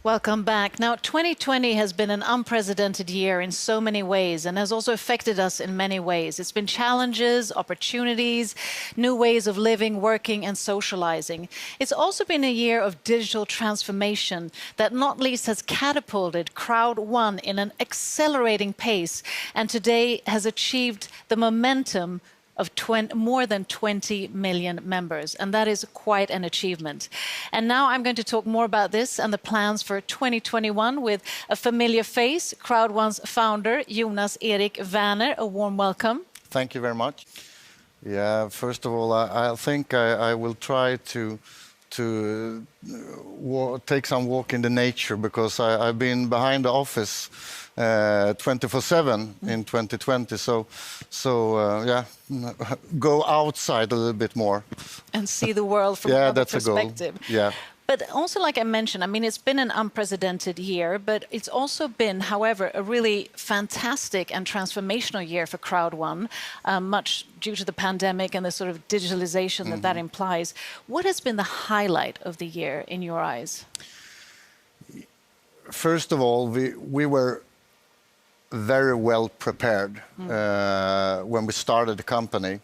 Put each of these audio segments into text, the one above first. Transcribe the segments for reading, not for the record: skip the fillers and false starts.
Welcome back. Now, 2020 has been an unprecedented year in so many ways and has also affected us in many ways. It's been challenges, opportunities, new ways of living, working, and socializing. It's also been a year of digital transformation that not least has catapulted CROWD1 in an accelerating pace and today has achieved the momentum of more than 20 million members, and that is quite an achievement. And now I'm going to talk more about this and the plans for 2021 with a familiar face, CROWD1's founder, Jonas Werner. A warm welcome. Thank you very much. Yeah, first of all, I think I will try to take some walk in the nature because I've been behind the office 24/7 in 2020. Yeah, go outside a little bit more and see the world from another perspective. A goal. Yeah. But also, like I mentioned, I mean, it's been an unprecedented year, but it's also been, however, a really fantastic and transformational year for CROWD1, much due to the pandemic and the sort of digitalization that implies. What has been the highlight of the year in your eyes? First of all, we were very well prepared when we started the company.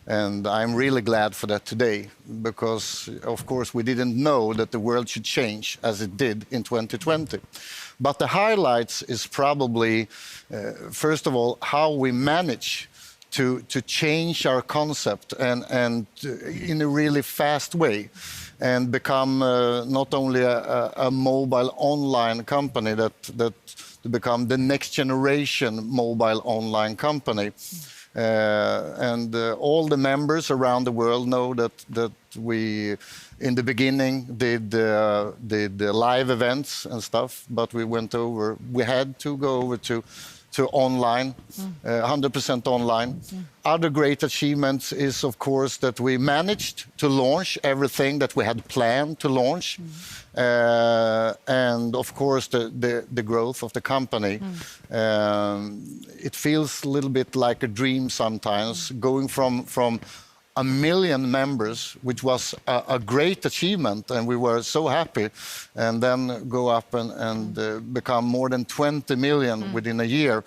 And I'm really glad for that today, because, of course, we didn't know that the world should change as it did in 2020. But the highlights is probably, first of all, how we manage to change our concept and in a really fast way and become not only a mobile online company, that to become the next generation mobile online company. All the members around the world know that we, in the beginning, did live events and stuff, but we had to go over to online, 100% online. Other great achievements is, of course, that we managed to launch everything that we had planned to launch. And of course, the growth of the company. It feels a little bit like a dream sometimes, going from 1 million members, which was a great achievement, and we were so happy, and then go up and become more than 20 million within a year.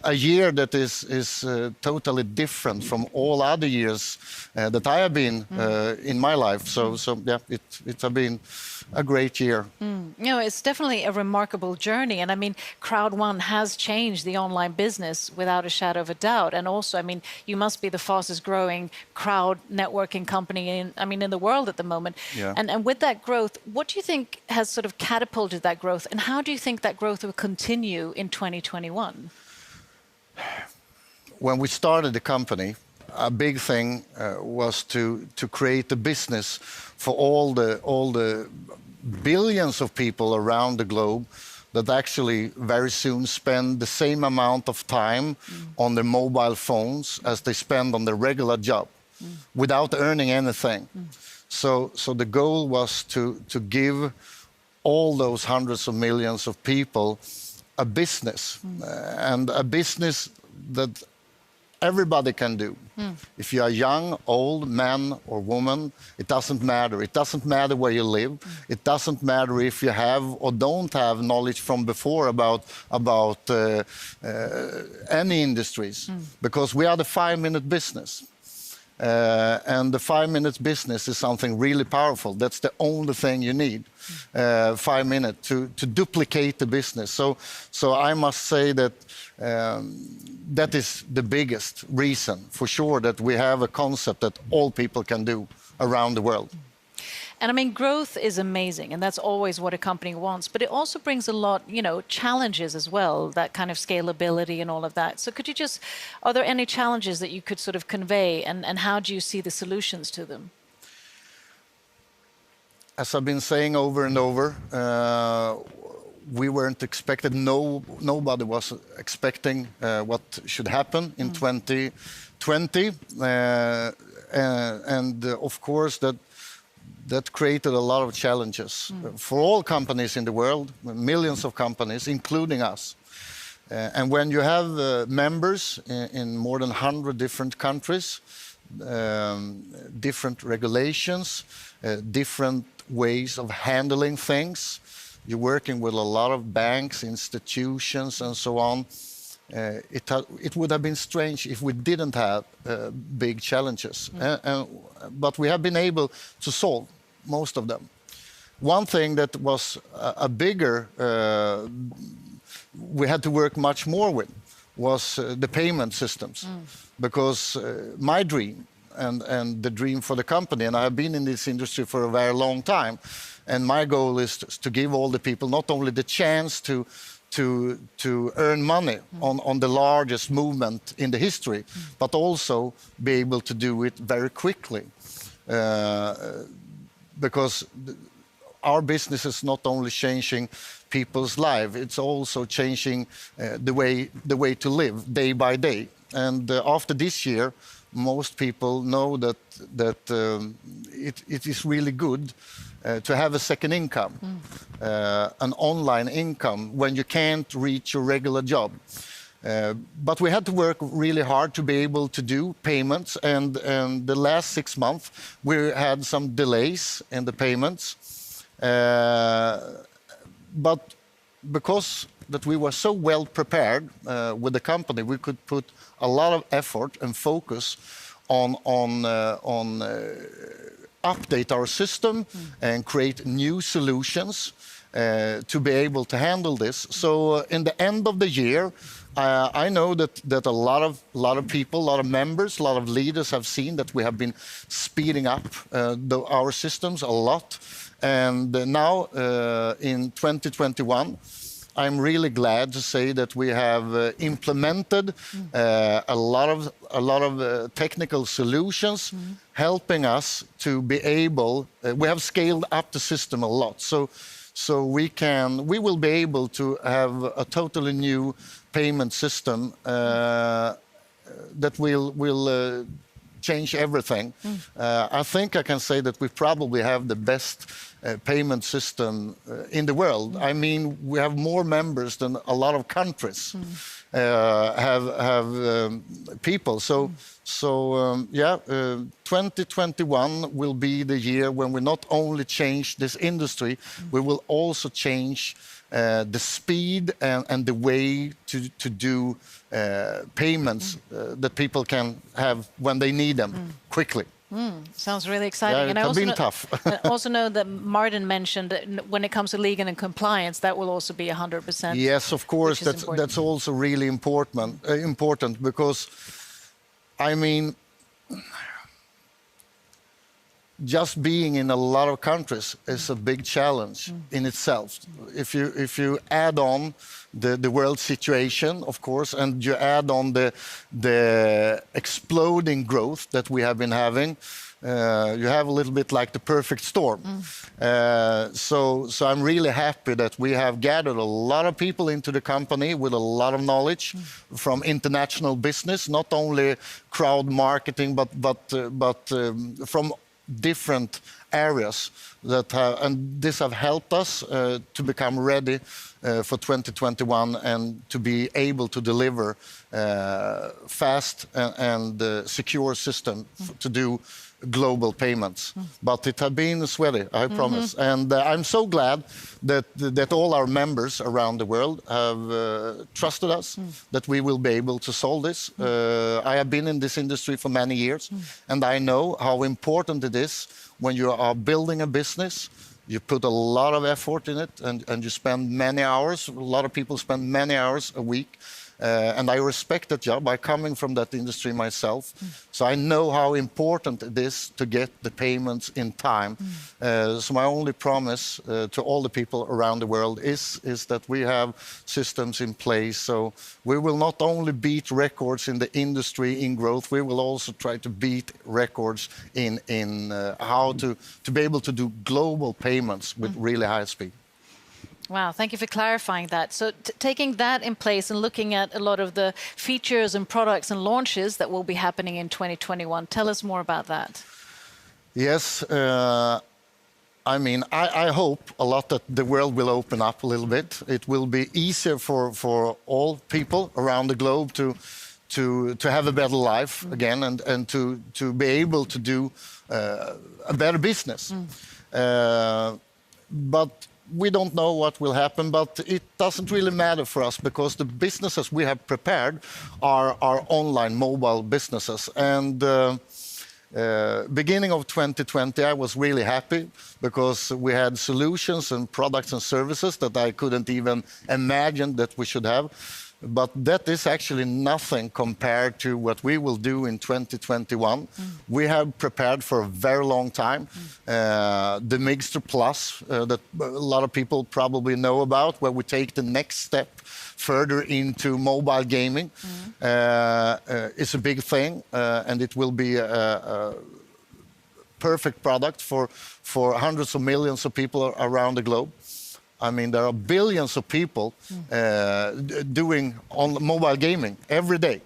A year that is totally different from all other years that I have been in my life. So yeah, it has been a great year. No, it's definitely a remarkable journey. And I mean, CROWD1 has changed the online business without a shadow of a doubt. And also, I mean, you must be the fastest growing crowd networking company in the world at the moment. Yeah. And with that growth, what do you think has sort of catapulted that growth? And how do you think that growth will continue in 2021? When we started the company, a big thing was to create a business for all the billions of people around the globe that actually very soon spend the same amount of time on their mobile phones as they spend on their regular job without earning anything. So the goal was to give all those hundreds of millions of people a business, and a business that everybody can do. If you are young, old, man or woman, it doesn't matter. It doesn't matter where you live. It doesn't matter if you have or don't have knowledge from before about any industries, because we are the 5-minute business. And the 5-minute business is something really powerful. That's the only thing you need, 5 minutes to duplicate the business. So I must say that that is the biggest reason, for sure, that we have a concept that all people can do around the world. And I mean, growth is amazing, and that's always what a company wants. But it also brings a lot, challenges as well, that kind of scalability and all of that. So are there any challenges that you could sort of convey, and how do you see the solutions to them? As I've been saying over and over, we weren't expected, nobody was expecting what should happen in 2020. And of course, that created a lot of challenges for all companies in the world, millions of companies, including us. And when you have members in more than 100 different countries, different regulations, different ways of handling things, you're working with a lot of banks, institutions, and so on. It would have been strange if we didn't have big challenges. But we have been able to solve most of them. One thing that was a bigger, we had to work much more with, was the payment systems. Because my dream and the dream for the company, and I have been in this industry for a very long time, and my goal is to give all the people not only the chance to earn money on the largest movement in the history, but also be able to do it very quickly. Because our business is not only changing people's lives, it's also changing the way to live day by day. And after this year, most people know that it is really good to have a second income, an online income when you can't reach your regular job. But we had to work really hard to be able to do payments, and the last 6 months we had some delays in the payments. But because that we were so well prepared with the company, we could put a lot of effort and focus on update our system and create new solutions to be able to handle this. So in the end of the year, I know that a lot of people, a lot of members, a lot of leaders have seen that we have been speeding up our systems a lot. And now in 2021, I'm really glad to say that we have implemented a lot of technical solutions helping us to be able. We have scaled up the system a lot, so we will be able to have a totally new payment system that will change everything. I think I can say that we probably have the best payment system in the world. I mean, we have more members than a lot of countries have people. So 2021 will be the year when we not only change this industry, we will also change the speed and the way to do payments that people can have when they need them quickly. Sounds really exciting. Yeah, and I it's also been know, tough. I also know that Martin mentioned that when it comes to legal and compliance, that will also be 100%. Yes, of course. That's also really important because, I mean, just being in a lot of countries is a big challenge in itself. If you add on the world situation, of course, and you add on the exploding growth that we have been having, you have a little bit like the perfect storm. So I'm really happy that we have gathered a lot of people into the company with a lot of knowledge from international business, not only crowd marketing, but from different areas and this have helped us to become ready for 2021 and to be able to deliver fast and secure system to do global payments. But it has been sweaty, I promise. And I'm so glad that all our members around the world have trusted us, that we will be able to solve this. I have been in this industry for many years, and I know how important it is when you are building a business. You put a lot of effort in it, and you spend many hours. A lot of people spend many hours a week. And I respect that job. I'm coming from that industry myself. So I know how important it is to get the payments in time. So my only promise to all the people around the world is that we have systems in place. So we will not only beat records in the industry in growth, we will also try to beat records in how to be able to do global payments with really high speed. Wow, thank you for clarifying that. So taking that in place and looking at a lot of the features and products and launches that will be happening in 2021, tell us more about that. Yes, I mean, I hope a lot that the world will open up a little bit. It will be easier for all people around the globe to have a better life again and to be able to do a better business. But we don't know what will happen, but it doesn't really matter for us because the businesses we have prepared are online mobile businesses. And beginning of 2020, I was really happy because we had solutions and products and services that I couldn't even imagine that we should have. But that is actually nothing compared to what we will do in 2021. We have prepared for a very long time. The Mixter Plus, that a lot of people probably know about, where we take the next step further into mobile gaming. It's a big thing, and it will be a perfect product for hundreds of millions of people around the globe. I mean, there are billions of people doing on mobile gaming every day.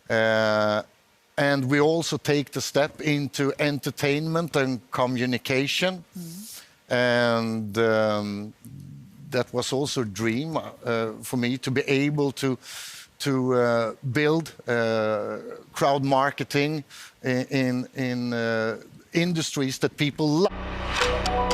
And we also take the step into entertainment and communication. And that was also a dream for me to be able to build crowd marketing in industries that people love.